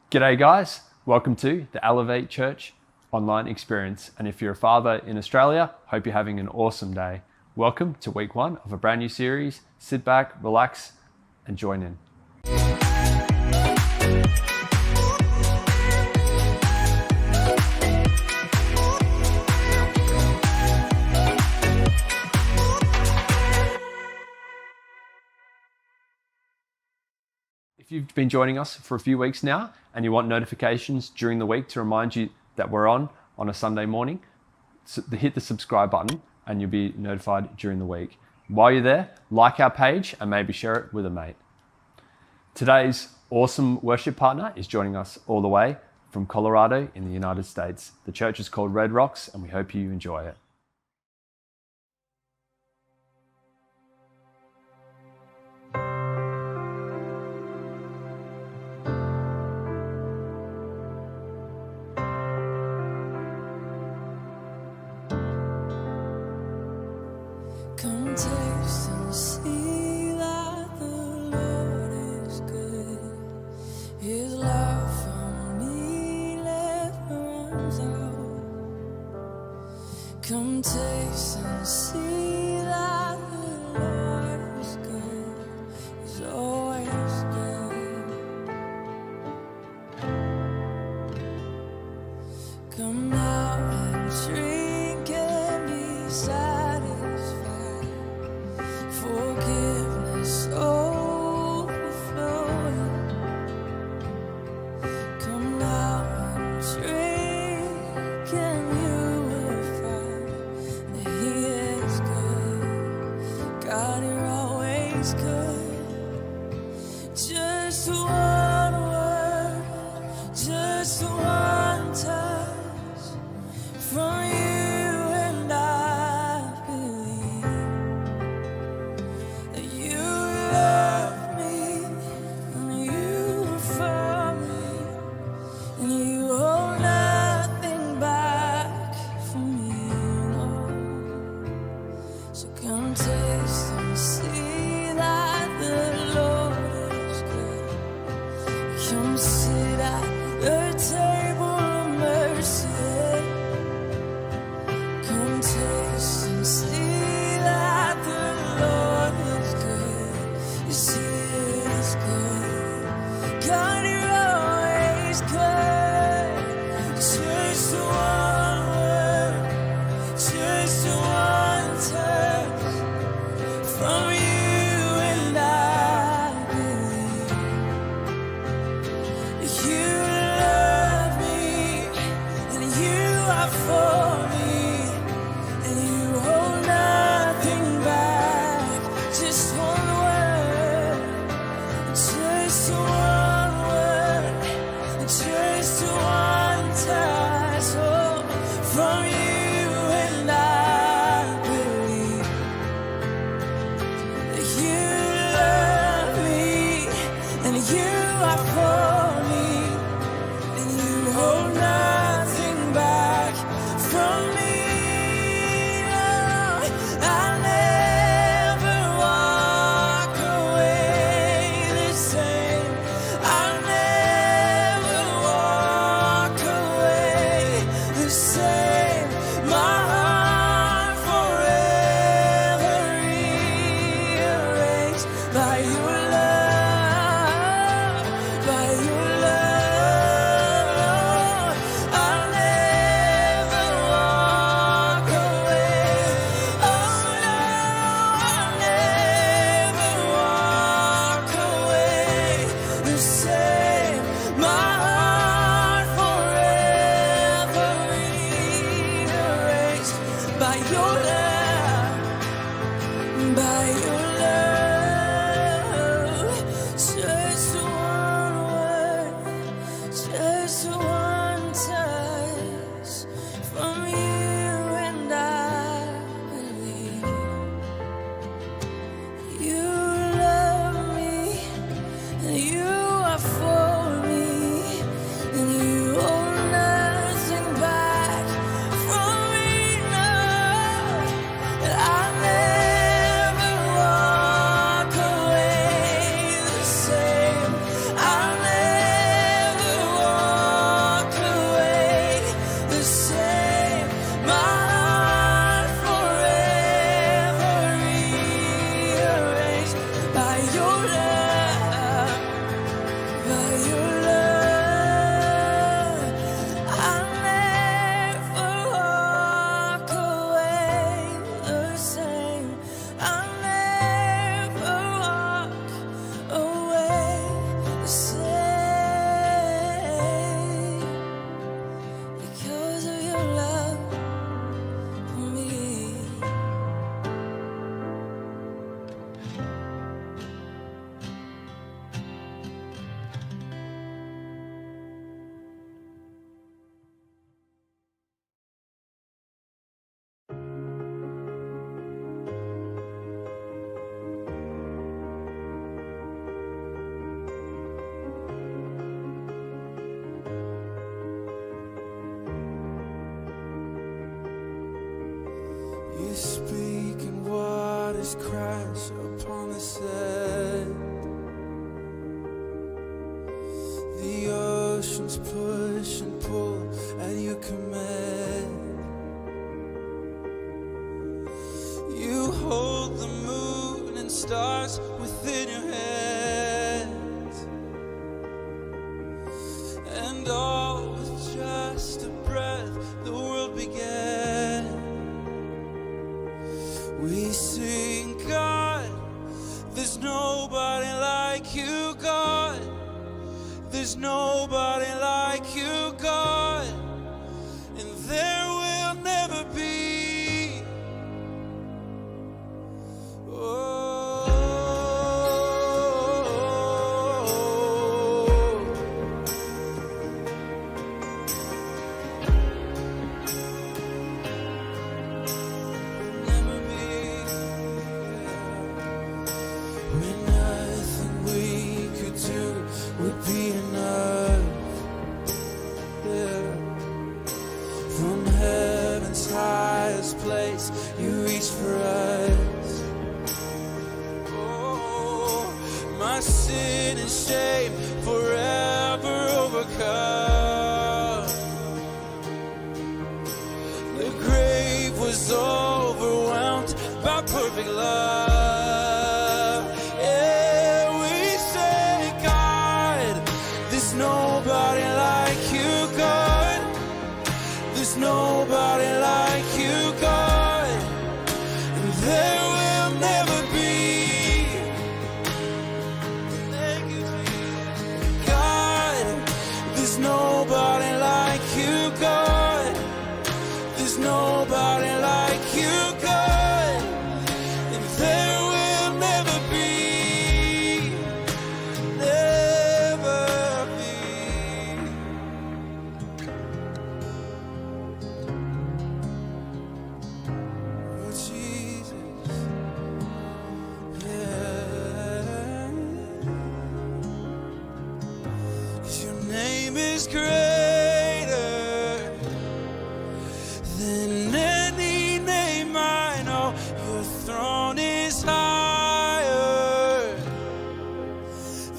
G'day guys, welcome to the Elevate Church online experience. And if you're a father in Australia, hope you're having an awesome day. Welcome to week 1 of a brand new series. Sit back, relax, and join in. If you've been joining us for a few weeks now and you want notifications during the week to remind you that we're on a Sunday morning, hit the subscribe button and you'll be notified during the week. While you're there, like our page and maybe share it with a mate. Today's awesome worship partner is joining us all the way from Colorado in the United States. The church is called Red Rocks and we hope you enjoy it. Come taste and see that the Lord is good. His love for me never runs out. Come taste and see that the Lord is good. He's always good. Come now and drink and be satisfied. Forgiveness overflowing. Come now and drink and you will find that He is good. God, you're always good. Just one word, just one touch from you. and all with just a breath the world began. We sing, God, there's nobody like you, God. There's nobody like you, God, and there will never be. Oh, never be. When nothing we could do would be enough. Yeah. From heaven's highest place, you reach for us. Oh, my sin and shame forever overcome. The grave was overwhelmed by perfect love. Yeah, we say, God, there's nobody like you, God. There's nobody like you, God, and there will never be. Thank you, Jesus. God, there's nobody like you, God. There's nobody like you, God, and there will never be. Never be. Oh, Jesus, yeah. 'Cause your name is greater than any name I know. Your throne is higher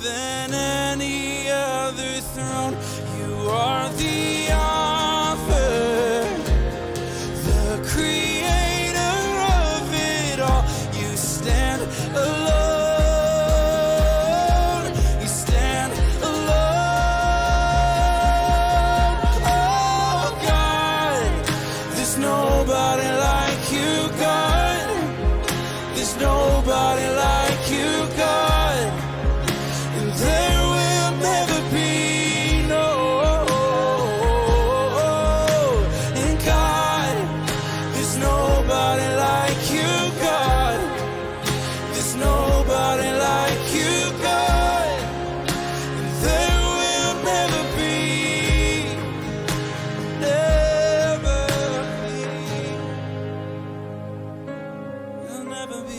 than any other throne. You are the author, the creator of it all. You stand alone. You stand alone. Oh God, there's nobody like you, God. There's nobody like you, God, and there will never be. No. And God, there's nobody like you, God. There's nobody like you, God, and there will never be. Never be. There'll never be.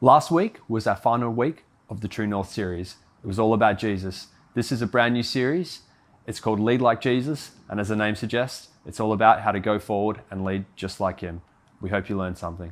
Last week was our final week of the True North series. It was all about Jesus. This is a brand new series. It's called Lead Like Jesus, and as the name suggests, it's all about how to go forward and lead just like him. We hope you learned something.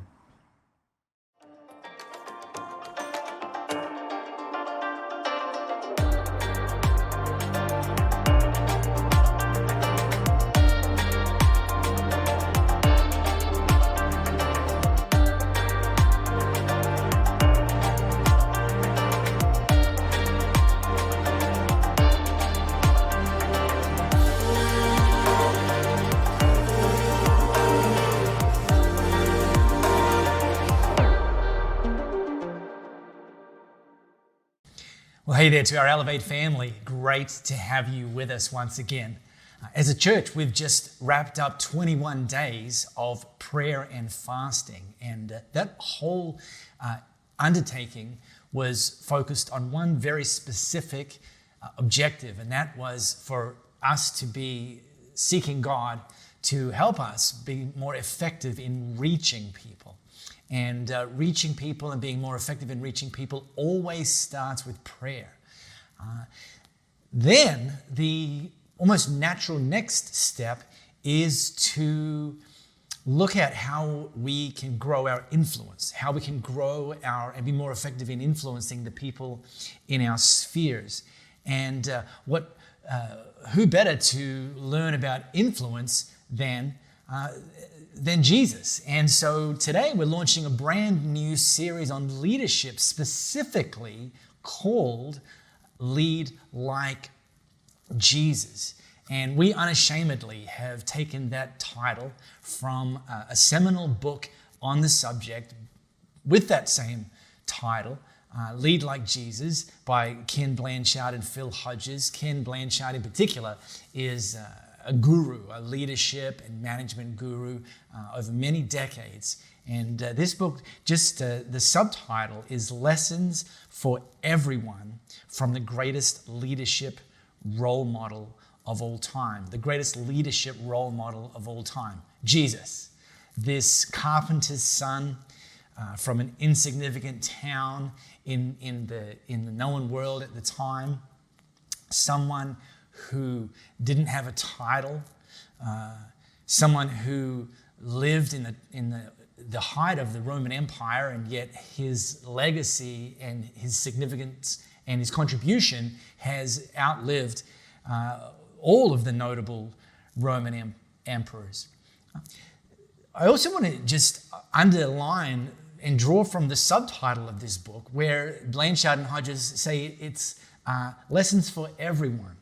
Well, hey there to our Elevate family. Great to have you with us once again. As a church, we've just wrapped up 21 days of prayer and fasting. And that whole undertaking was focused on one very specific objective, and that was for us to be seeking God to help us be more effective in reaching people. And reaching people and being more effective in reaching people always starts with prayer. Then the almost natural next step is to look at how we can grow our influence, how we can grow and be more effective in influencing the people in our spheres. And who better to learn about influence than Jesus? And so today we're launching a brand new series on leadership, specifically called Lead Like Jesus. And we unashamedly have taken that title from a seminal book on the subject with that same title, Lead Like Jesus, by Ken Blanchard and Phil Hodges. Ken Blanchard in particular is a guru, a leadership and management guru over many decades. And this book, just the subtitle is Lessons for Everyone from the Greatest Leadership Role Model of All Time. The greatest leadership role model of all time, Jesus, this carpenter's son from an insignificant town in the known world at the time, someone who didn't have a title, someone who lived in the height of the Roman Empire, and yet his legacy and his significance and his contribution has outlived all of the notable Roman emperors. I also want to just underline and draw from the subtitle of this book, where Blanchard and Hodges say it's lessons for everyone.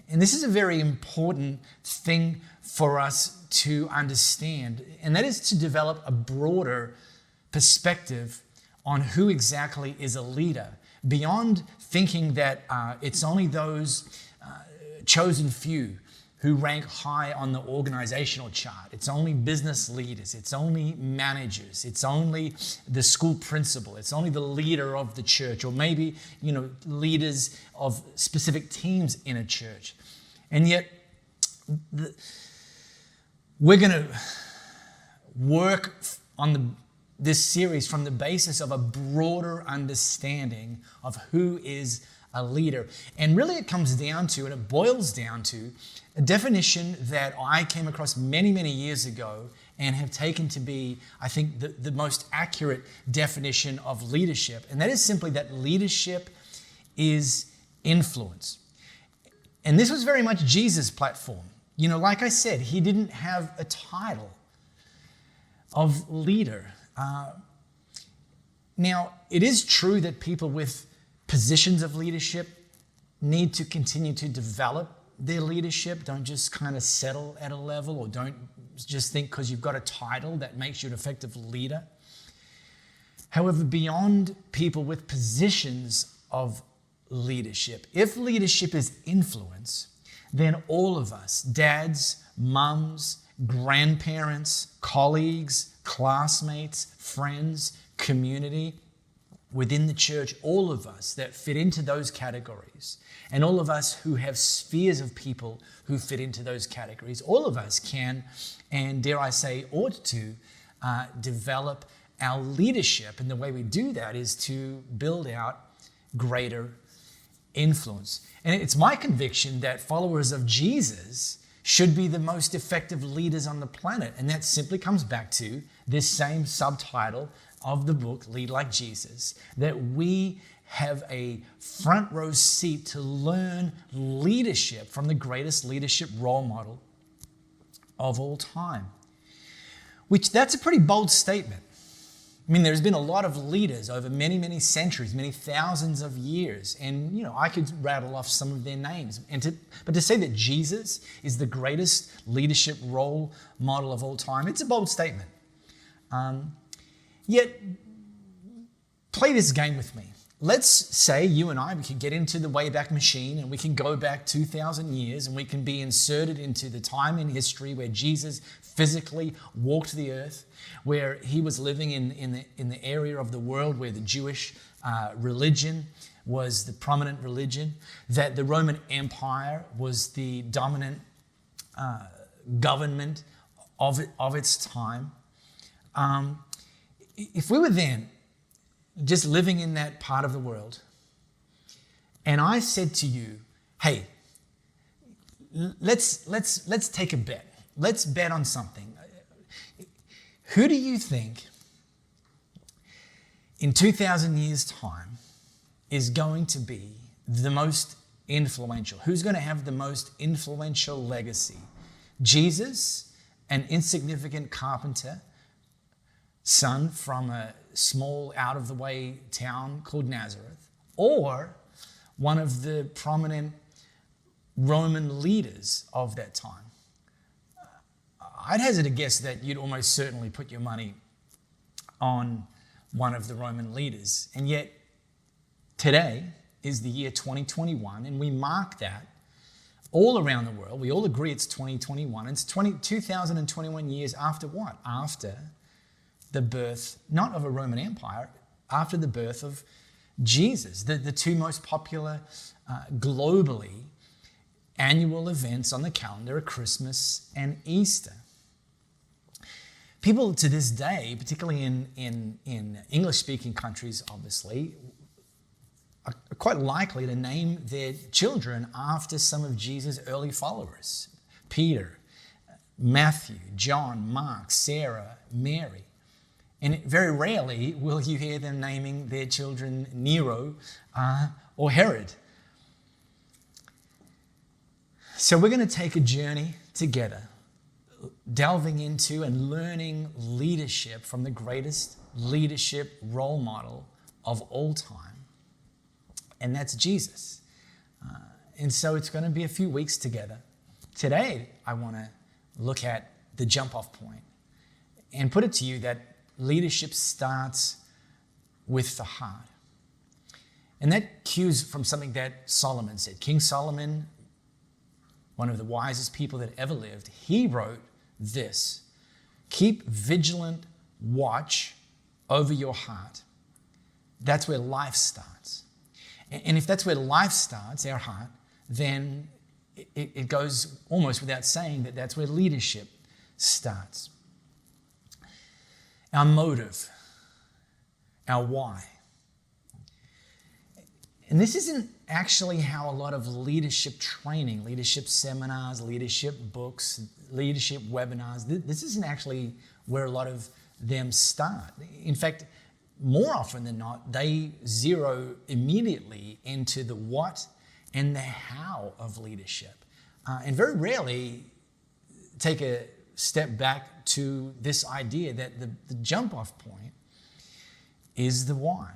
And this is a very important thing for us to understand, and that is to develop a broader perspective on who exactly is a leader, beyond thinking that it's only those chosen few who rank high on the organizational chart. It's only business leaders, it's only managers, it's only the school principal, it's only the leader of the church, or maybe, leaders of specific teams in a church. And yet, we're going to work on this series from the basis of a broader understanding of who is a leader. And really it comes down to, and it boils down to, a definition that I came across many, many years ago and have taken to be, I think, the most accurate definition of leadership. And that is simply that leadership is influence. And this was very much Jesus' platform. Like I said, he didn't have a title of leader. Now, it is true that people with positions of leadership need to continue to develop their leadership. Don't just kind of settle at a level, or don't just think because you've got a title that makes you an effective leader. However, beyond people with positions of leadership, if leadership is influence, then all of us, dads, mums, grandparents, colleagues, classmates, friends, community, within the church, all of us that fit into those categories, and all of us who have spheres of people who fit into those categories, all of us can, and dare I say, ought to develop our leadership. And the way we do that is to build out greater influence. And it's my conviction that followers of Jesus should be the most effective leaders on the planet. And that simply comes back to this same subtitle of the book, Lead Like Jesus, that we have a front row seat to learn leadership from the greatest leadership role model of all time. That's a pretty bold statement. I mean, there's been a lot of leaders over many, many centuries, many thousands of years. And, I could rattle off some of their names. But to say that Jesus is the greatest leadership role model of all time, it's a bold statement. Yet, play this game with me. Let's say you and I, we can get into the Wayback Machine and we can go back 2,000 years and we can be inserted into the time in history where Jesus physically walked the earth, where he was living in the area of the world where the Jewish religion was the prominent religion, that the Roman Empire was the dominant government of its time. If we were then just living in that part of the world, and I said to you, hey, let's take a bet. Let's bet on something. Who do you think in 2,000 years' time is going to be the most influential? Who's going to have the most influential legacy? Jesus, an insignificant carpenter, son from a small out-of-the-way town called Nazareth, or one of the prominent Roman leaders of that time? I'd hazard to guess that you'd almost certainly put your money on one of the Roman leaders. And yet, today is the year 2021, and we mark that all around the world. We all agree it's 2021. It's 2021 years after what? After the birth, not of a Roman Empire, after the birth of Jesus. The two most popular globally annual events on the calendar are Christmas and Easter. People to this day, particularly in English-speaking countries, obviously, are quite likely to name their children after some of Jesus' early followers. Peter, Matthew, John, Mark, Sarah, Mary. And very rarely will you hear them naming their children Nero or Herod. So we're going to take a journey together, delving into and learning leadership from the greatest leadership role model of all time, and that's Jesus. And so it's going to be a few weeks together. Today, I want to look at the jump-off point and put it to you that leadership starts with the heart. And that cues from something that Solomon said. King Solomon, one of the wisest people that ever lived, he wrote this: keep vigilant watch over your heart. That's where life starts. And if that's where life starts, our heart, then it goes almost without saying that that's where leadership starts. Our motive, our why. And this isn't actually how a lot of leadership training, leadership seminars, leadership books, leadership webinars, this isn't actually where a lot of them start. In fact, more often than not, they zero immediately into the what and the how of leadership. And very rarely take a step back to this idea that the jump-off point is the why.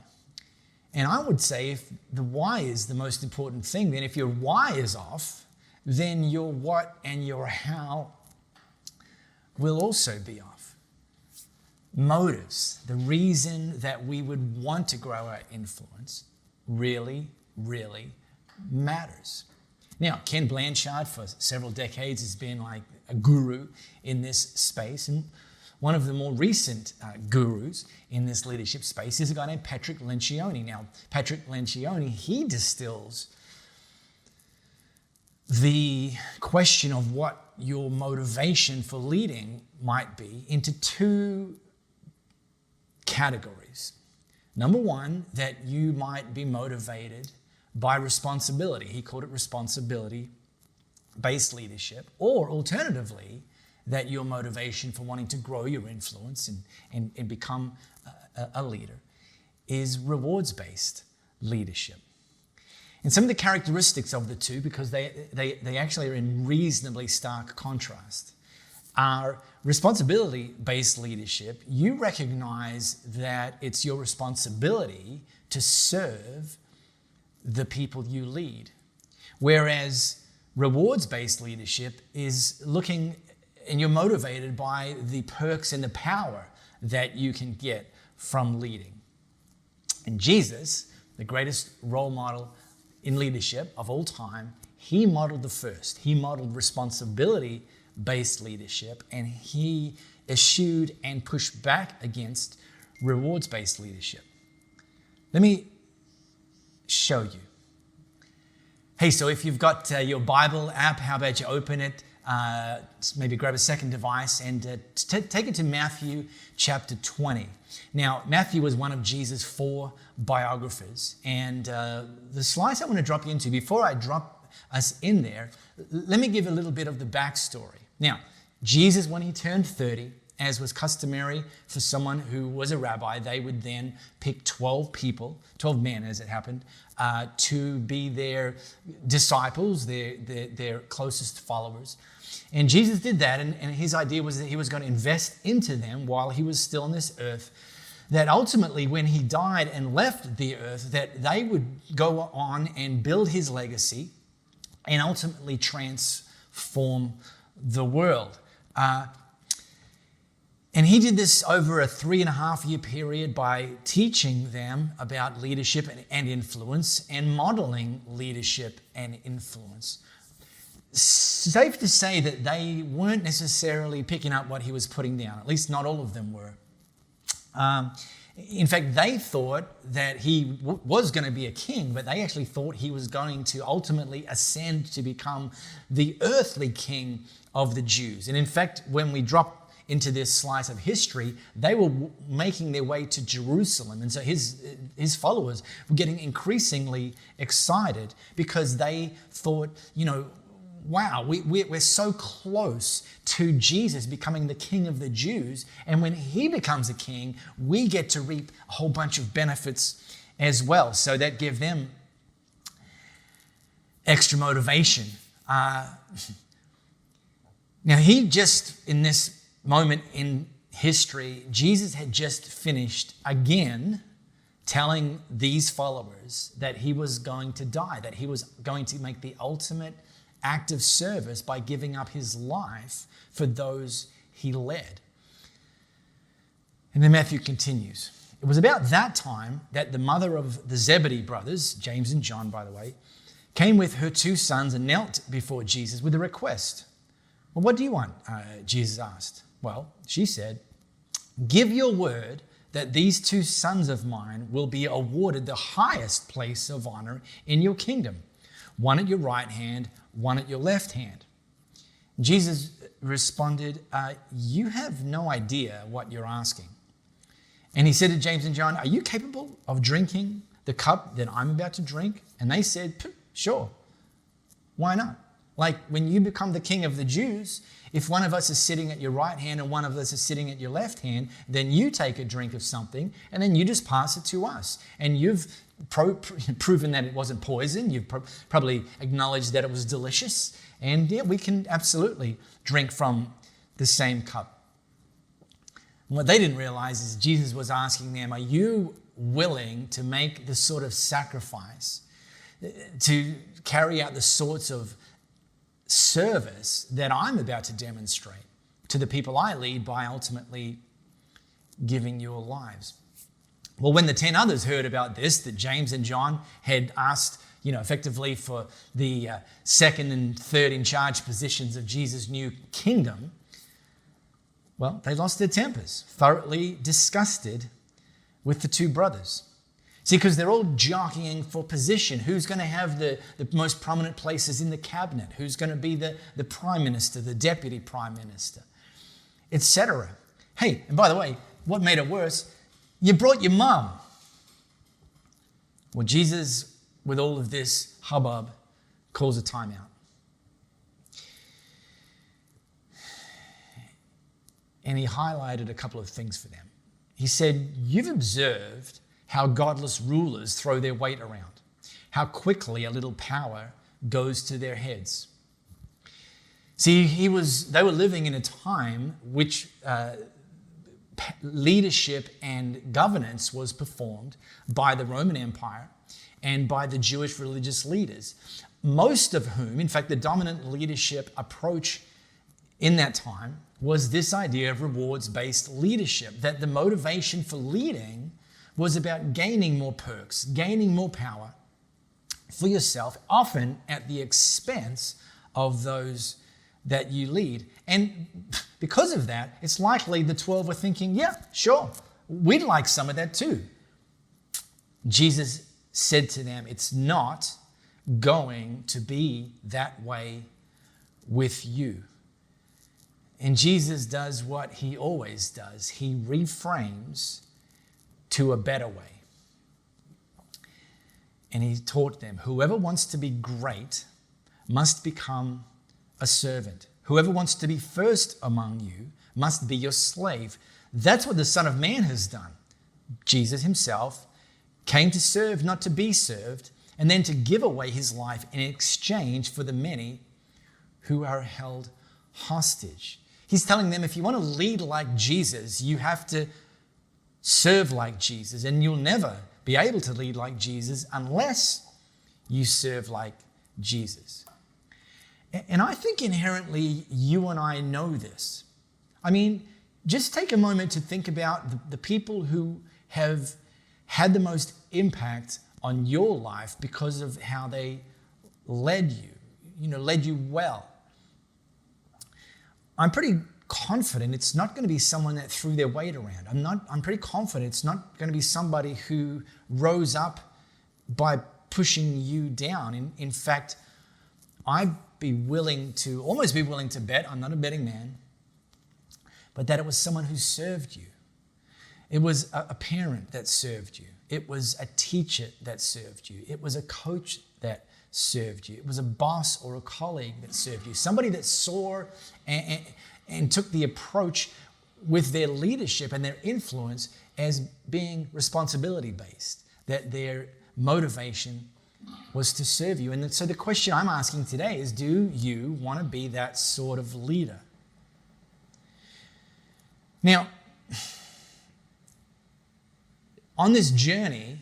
And I would say if the why is the most important thing, then if your why is off, then your what and your how will also be off. Motives, the reason that we would want to grow our influence, really, really matters. Now, Ken Blanchard for several decades has been like a guru in this space, and one of the more recent gurus in this leadership space is a guy named Patrick Lencioni. Now, Patrick Lencioni, he distills the question of what your motivation for leading might be into two categories. Number one, that you might be motivated by responsibility. He called it responsibility-based leadership. Or alternatively, that your motivation for wanting to grow your influence and become a leader is rewards-based leadership. And some of the characteristics of the two, because they actually are in reasonably stark contrast, are responsibility-based leadership. You recognize that it's your responsibility to serve the people you lead. Whereas rewards-based leadership is looking, and you're motivated by the perks and the power that you can get from leading. And Jesus, the greatest role model in leadership of all time, he modeled the first. He modeled responsibility-based leadership, and he eschewed and pushed back against rewards-based leadership. Let me show you. Hey, so if you've got your Bible app, how about you open it, maybe grab a second device and take it to Matthew chapter 20. Now, Matthew was one of Jesus' 4 biographers, and the slides I want to drop you into, before I drop us in there, let me give a little bit of the backstory. Now, Jesus, when he turned 30, as was customary for someone who was a rabbi, they would then pick 12 people, 12 men as it happened, to be their disciples, their closest followers. And Jesus did that, and his idea was that he was going to invest into them while he was still on this earth, that ultimately when he died and left the earth, that they would go on and build his legacy and ultimately transform the world. And he did this over a 3.5-year period by teaching them about leadership and influence and modeling leadership and influence. Safe to say that they weren't necessarily picking up what he was putting down. At least not all of them were. In fact, they thought that he was going to be a king, but they actually thought he was going to ultimately ascend to become the earthly king of the Jews. And in fact, when we drop into this slice of history, they were making their way to Jerusalem. And so his followers were getting increasingly excited because they thought, wow, we're so close to Jesus becoming the king of the Jews. And when he becomes a king, we get to reap a whole bunch of benefits as well. So that gave them extra motivation. Now, in this moment in history, Jesus had just finished again telling these followers that he was going to die, that he was going to make the ultimate act of service by giving up his life for those he led. And then Matthew continues. It was about that time that the mother of the Zebedee brothers, James and John, by the way, came with her 2 sons and knelt before Jesus with a request. Well, what do you want? Jesus asked. Well, she said, give your word that these 2 sons of mine will be awarded the highest place of honor in your kingdom, one at your right hand, one at your left hand. Jesus responded, you have no idea what you're asking. And he said to James and John, are you capable of drinking the cup that I'm about to drink? And they said, sure. Why not? Like when you become the king of the Jews, if one of us is sitting at your right hand and one of us is sitting at your left hand, then you take a drink of something and then you just pass it to us. And you've proven that it wasn't poison. You've probably acknowledged that it was delicious. And yeah, we can absolutely drink from the same cup. And what they didn't realize is Jesus was asking them, are you willing to make the sort of sacrifice, to carry out the sorts of service that I'm about to demonstrate to the people I lead by ultimately giving your lives? Well, when the 10 others heard about this, that James and John had asked, effectively for the second and third in charge positions of Jesus' new kingdom, well, they lost their tempers, thoroughly disgusted with the 2 brothers. See, because they're all jockeying for position. Who's going to have the most prominent places in the cabinet? Who's going to be the prime minister, the deputy prime minister, etc. Hey, and by the way, what made it worse? You brought your mum. Well, Jesus, with all of this hubbub, calls a timeout. And he highlighted a couple of things for them. He said, you've observed how godless rulers throw their weight around, how quickly a little power goes to their heads. See, they were living in a time which leadership and governance was performed by the Roman Empire and by the Jewish religious leaders, most of whom, in fact, the dominant leadership approach in that time was this idea of rewards-based leadership, that the motivation for leading was about gaining more perks, gaining more power for yourself, often at the expense of those that you lead. And because of that, it's likely the 12 were thinking, yeah, sure, we'd like some of that too. Jesus said to them, it's not going to be that way with you. And Jesus does what he always does. He reframes to a better way. And he taught them, whoever wants to be great must become a servant. Whoever wants to be first among you must be your slave. That's what the Son of Man has done. Jesus himself came to serve, not to be served, and then to give away his life in exchange for the many who are held hostage. He's telling them, if you want to lead like Jesus, you have to serve like Jesus, and you'll never be able to lead like Jesus unless you serve like Jesus. And I think inherently you and I know this. I mean, just take a moment to think about the people who have had the most impact on your life because of how they led you well. I'm pretty confident it's not going to be someone that threw their weight around. I'm pretty confident it's not going to be somebody who rose up by pushing you down. In fact, I'd almost be willing to bet, I'm not a betting man, but that it was someone who served you. It was a parent that served you. It was a teacher that served you. It was a coach that served you. It was a boss or a colleague that served you. Somebody that saw and took the approach with their leadership and their influence as being responsibility-based, that their motivation was to serve you. And so the question I'm asking today is, do you want to be that sort of leader? Now, on this journey,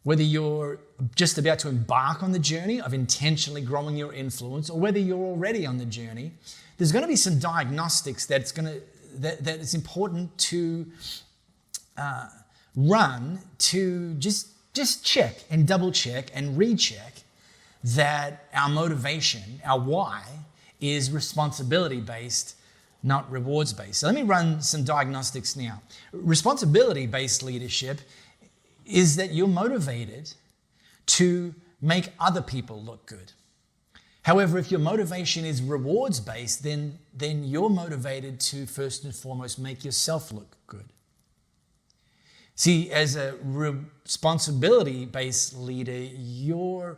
whether you're just about to embark on the journey of intentionally growing your influence, or whether you're already on the journey, there's going to be some diagnostics that it's important to run to just check and double check and recheck that our motivation, our why, is responsibility-based, not rewards-based. So let me run some diagnostics now. Responsibility-based leadership is that you're motivated to make other people look good. However, if your motivation is rewards-based, then you're motivated to first and foremost make yourself look good. See, as a responsibility-based leader, you're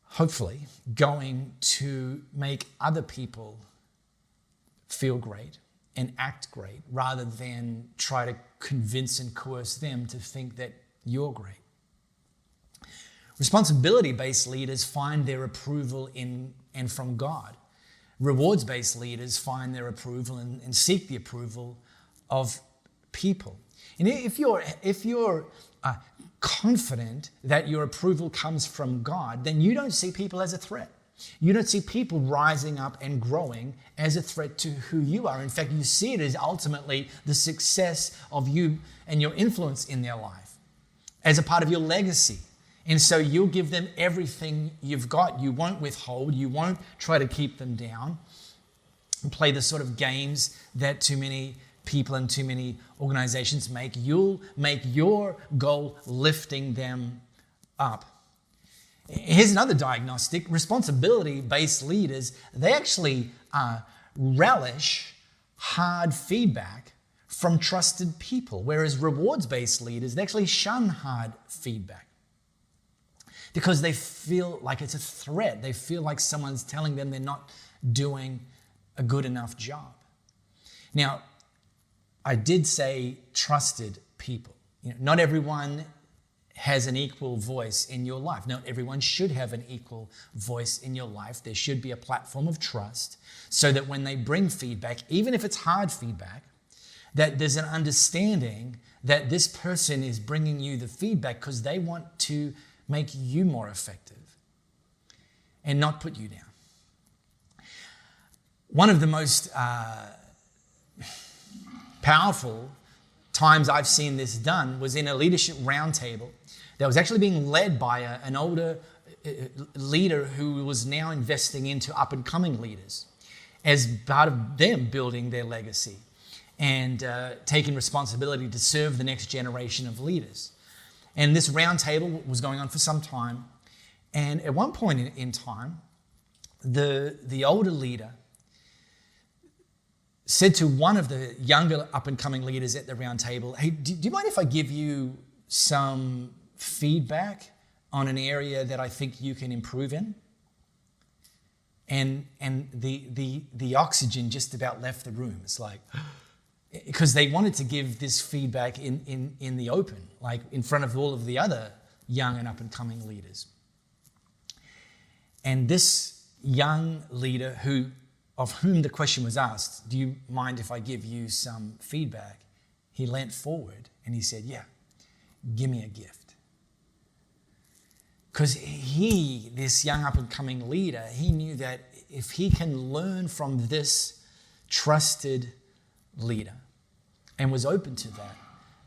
hopefully going to make other people feel great and act great rather than try to convince and coerce them to think that you're great. Responsibility-based leaders find their approval in and from God. Rewards-based leaders find their approval and seek the approval of people. And if you're confident that your approval comes from God, then you don't see people as a threat. You don't see people rising up and growing as a threat to who you are. In fact, you see it as ultimately the success of you and your influence in their life as a part of your legacy. And so you'll give them everything you've got. You won't withhold. You won't try to keep them down and play the sort of games that too many people and too many organizations make. You'll make your goal lifting them up. Here's another diagnostic. Responsibility-based leaders, they actually relish hard feedback from trusted people, whereas rewards-based leaders, they actually shun hard feedback because they feel like it's a threat. They feel like someone's telling them they're not doing a good enough job. Now, I did say trusted people. Not everyone has an equal voice in your life. Not everyone should have an equal voice in your life. There should be a platform of trust so that when they bring feedback, even if it's hard feedback, that there's an understanding that this person is bringing you the feedback because they want to make you more effective and not put you down. One of the most powerful times I've seen this done was in a leadership roundtable that was actually being led by an older leader who was now investing into up-and-coming leaders as part of them building their legacy and taking responsibility to serve the next generation of leaders. And this roundtable was going on for some time. And at one point in time, the older leader said to one of the younger up-and-coming leaders at the round table, hey, do you mind if I give you some feedback on an area that I think you can improve in? and the oxygen just about left the room. It's like, because they wanted to give this feedback in the open, like in front of all of the other young and up-and-coming leaders. And this young leader of whom the question was asked, do you mind if I give you some feedback? He leant forward and he said, yeah, give me a gift. Because this young up-and-coming leader, he knew that if he can learn from this trusted leader and was open to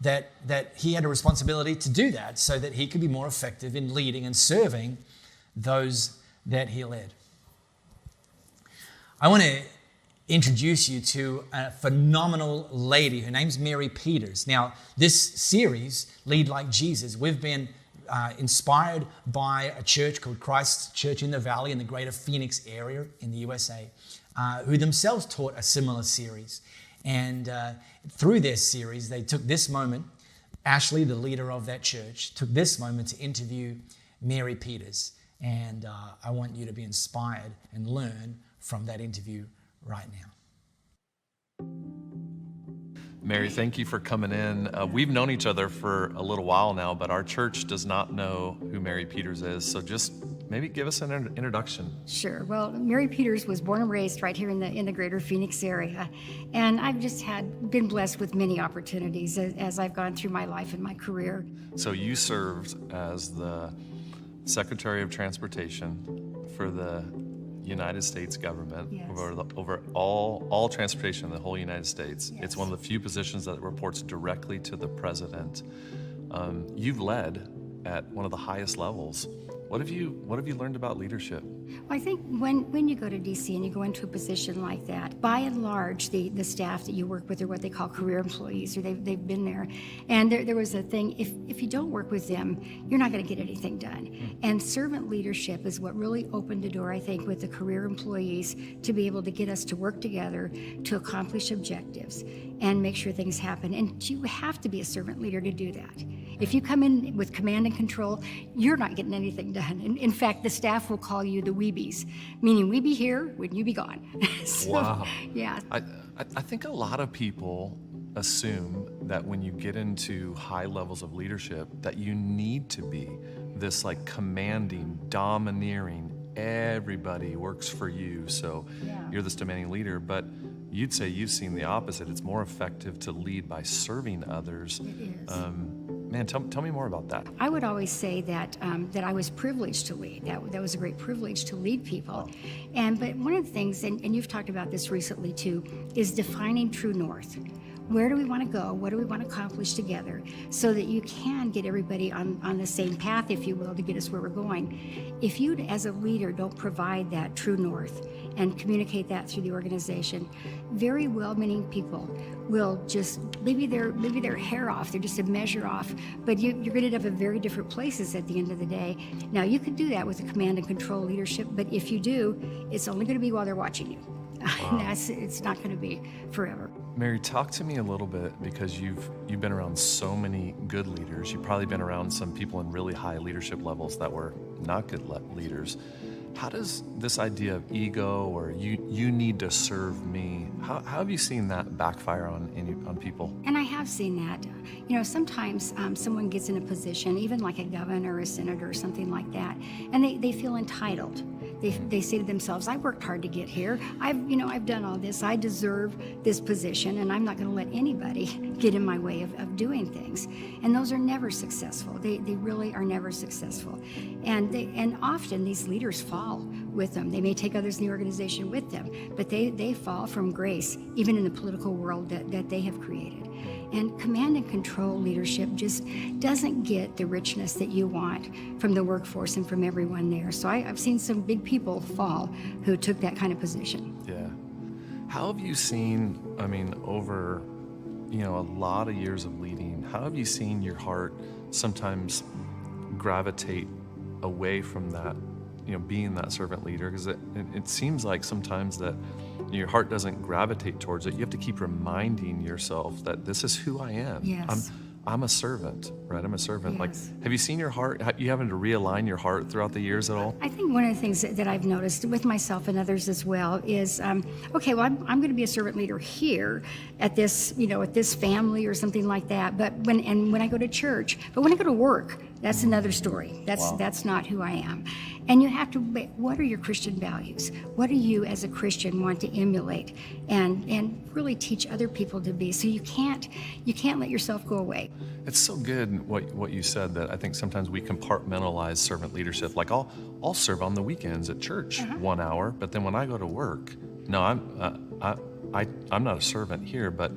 that he had a responsibility to do that so that he could be more effective in leading and serving those that he led. I want to introduce you to a phenomenal lady. Her name's Mary Peters. Now, this series, Lead Like Jesus, we've been inspired by a church called Christ Church in the Valley in the greater Phoenix area in the USA, who themselves taught a similar series. And through their series, they took this moment, Ashley, the leader of that church, took this moment to interview Mary Peters. And I want you to be inspired and learn from that interview right now. Mary, thank you for coming in. We've known each other for a little while now, but our church does not know who Mary Peters is. So just maybe give us an introduction. Sure. Well, Mary Peters was born and raised right here in the greater Phoenix area. And I've just been blessed with many opportunities as I've gone through my life and my career. So you served as the Secretary of Transportation for the United States government. Yes. over all transportation in the whole United States. Yes. It's one of the few positions that reports directly to the president. You've led at one of the highest levels. What have you learned about leadership? Well, I think when you go to DC and you go into a position like that, by and large, the staff that you work with are what they call career employees, or they've been there. And there was a thing, if you don't work with them, you're not going to get anything done. And servant leadership is what really opened the door, I think, with the career employees to be able to get us to work together to accomplish objectives and make sure things happen. And you have to be a servant leader to do that. If you come in with command and control, you're not getting anything done. In fact, the staff will call you the weebies, meaning we be here when you be gone. So, Wow. Yeah. I think a lot of people assume that when you get into high levels of leadership that you need to be this like commanding, domineering, everybody works for you, so you're this demanding leader. But you'd say you've seen the opposite. It's more effective to lead by serving others. It is. Man, tell me more about that. I would always say that that I was privileged to lead. That was a great privilege to lead people. But one of the things, and you've talked about this recently too, is defining true north. Where do we want to go? What do we want to accomplish together so that you can get everybody on the same path, if you will, to get us where we're going? If you, as a leader, don't provide that true north and communicate that through the organization, very well-meaning people will just maybe their hair off, they're just a measure off, but you're going to end up in very different places at the end of the day. Now, you could do that with a command and control leadership, but if you do, it's only going to be while they're watching you. Wow. It's not going to be forever. Mary, talk to me a little bit, because you've been around so many good leaders. You've probably been around some people in really high leadership levels that were not good leaders. How does this idea of ego, or you need to serve me, how have you seen that backfire on people? And I have seen that. You know, sometimes someone gets in a position, even like a governor or a senator or something like that, and they feel entitled. They say to themselves, I worked hard to get here. I've done all this. I deserve this position, and I'm not going to let anybody get in my way of doing things. And those are never successful. They really are never successful. And often these leaders fall with them. They may take others in the organization with them, but they fall from grace, even in the political world that they have created. And command and control leadership just doesn't get the richness that you want from the workforce and from everyone there. So I've seen some big people fall who took that kind of position. Yeah. How have you seen, over, a lot of years of leading, how have you seen your heart sometimes gravitate away from that, being that servant leader? Because it seems like sometimes that your heart doesn't gravitate towards it. You have to keep reminding yourself that this is who I am. Yes. I'm a servant, right? I'm a servant. Like, Yes. have you seen your heart? You having to realign your heart throughout the years at all? I think one of the things that I've noticed with myself and others as well is, okay, well, I'm going to be a servant leader here at this, at this family or something like that. But when I go to church, but when I go to work, that's another story. That's not who I am. And you have to, what are your Christian values? What do you as a Christian want to emulate and really teach other people to be? So you can't let yourself go away. It's so good what you said, that I think sometimes we compartmentalize servant leadership. Like I'll serve on the weekends at church 1 hour, but then when I go to work, no, I'm not a servant here. But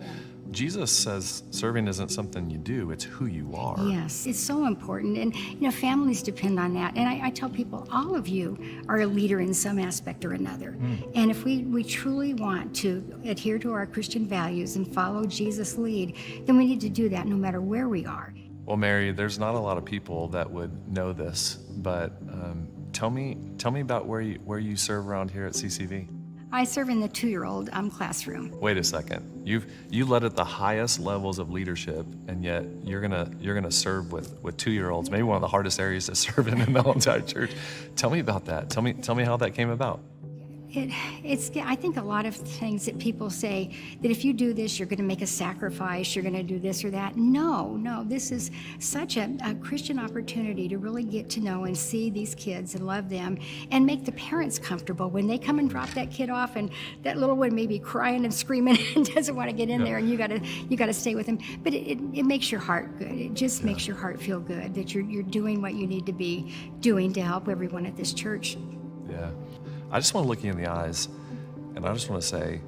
Jesus says serving isn't something you do, it's who you are. Yes, it's so important. And, families depend on that. And I tell people, all of you are a leader in some aspect or another. And if we truly want to adhere to our Christian values and follow Jesus' lead, then we need to do that no matter where we are. Well, Mary, there's not a lot of people that would know this, but tell me about where you serve around here at CCV. I serve in the 2-year-old classroom. Wait a second. You led at the highest levels of leadership, and yet you're gonna serve with 2-year-olds. Maybe one of the hardest areas to serve in the whole entire church. Tell me about that. Tell me how that came about. I think a lot of things that people say that if you do this, you're going to make a sacrifice, you're going to do this or that. No, this is such a Christian opportunity to really get to know and see these kids and love them and make the parents comfortable when they come and drop that kid off and that little one may be crying and screaming and doesn't want to get in there, and you got to stay with them. But it makes your heart good. It just makes your heart feel good that you're doing what you need to be doing to help everyone at this church. Yeah. I just want to look you in the eyes, and I just want to say,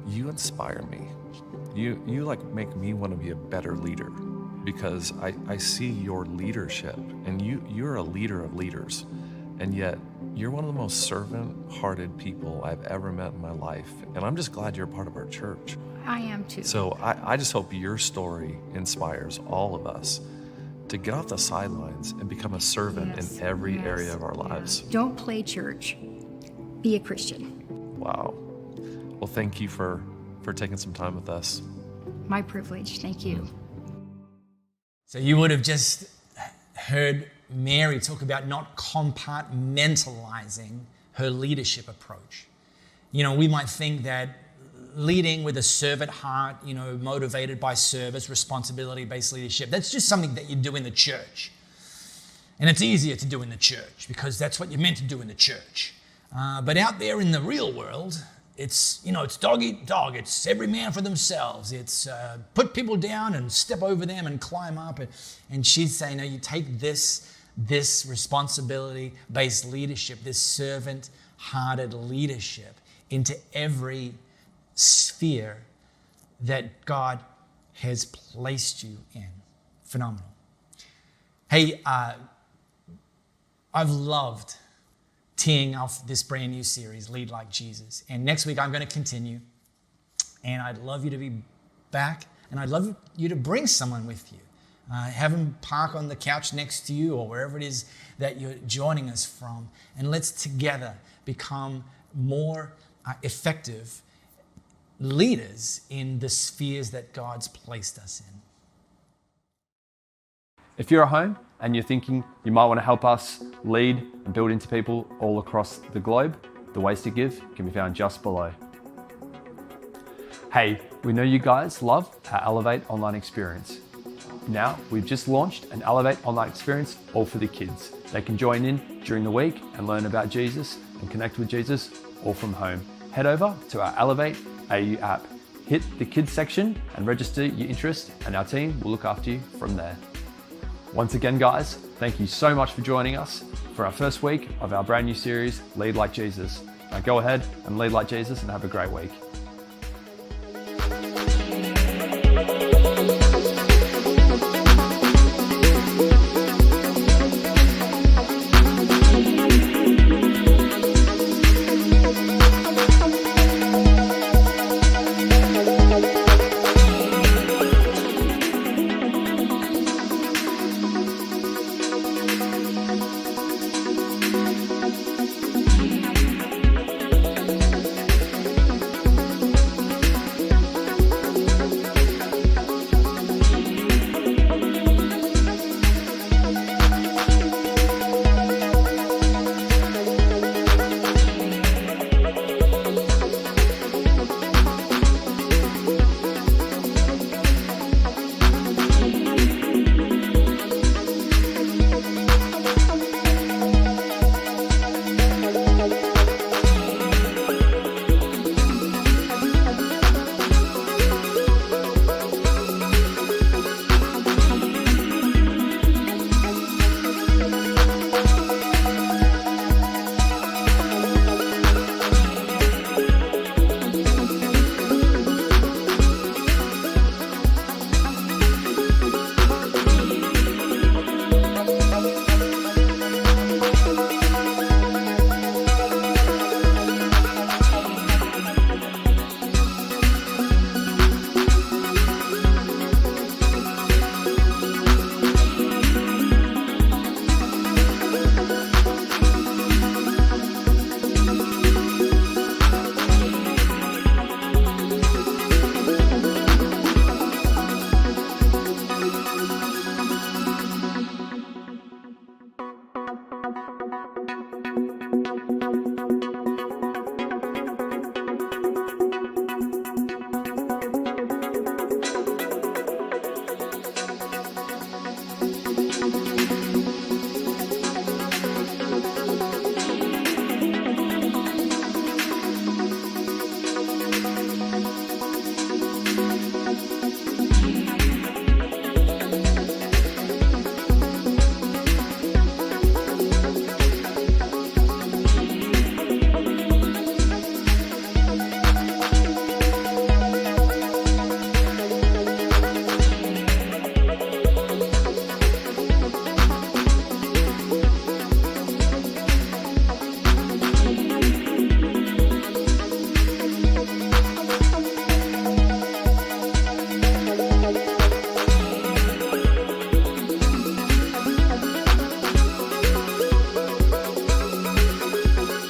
you inspire me. You like make me want to be a better leader, because I see your leadership, and you're a leader of leaders, and yet you're one of the most servant-hearted people I've ever met in my life, and I'm just glad you're a part of our church. I am too. So I just hope your story inspires all of us to get off the sidelines and become a servant in every area of our lives. Don't play church. Be a Christian. Wow. Well, thank you for taking some time with us. My privilege. Thank you. So you would have just heard Mary talk about not compartmentalizing her leadership approach. We might think that leading with a servant heart, motivated by service, responsibility-based leadership, that's just something that you do in the church. And it's easier to do in the church because that's what you're meant to do in the church. But out there in the real world, it's dog eat dog. It's every man for themselves. It's put people down and step over them and climb up. And she's saying, no, you take this responsibility-based leadership, this servant-hearted leadership into every sphere that God has placed you in. Phenomenal. Hey, I've loved teeing off this brand new series, Lead Like Jesus. And next week I'm going to continue. And I'd love you to be back, and I'd love you to bring someone with you. Have them park on the couch next to you or wherever it is that you're joining us from. And let's together become more effective leaders in the spheres that God's placed us in. If you're at home and you're thinking you might want to help us lead and build into people all across the globe, the ways to give can be found just below. Hey, we know you guys love our Elevate online experience. Now, we've just launched an Elevate online experience all for the kids. They can join in during the week and learn about Jesus and connect with Jesus all from home. Head over to our Elevate AU app. Hit the kids section and register your interest, and our team will look after you from there. Once again, guys, thank you so much for joining us for our first week of our brand new series, Lead Like Jesus. Now go ahead and lead like Jesus and have a great week.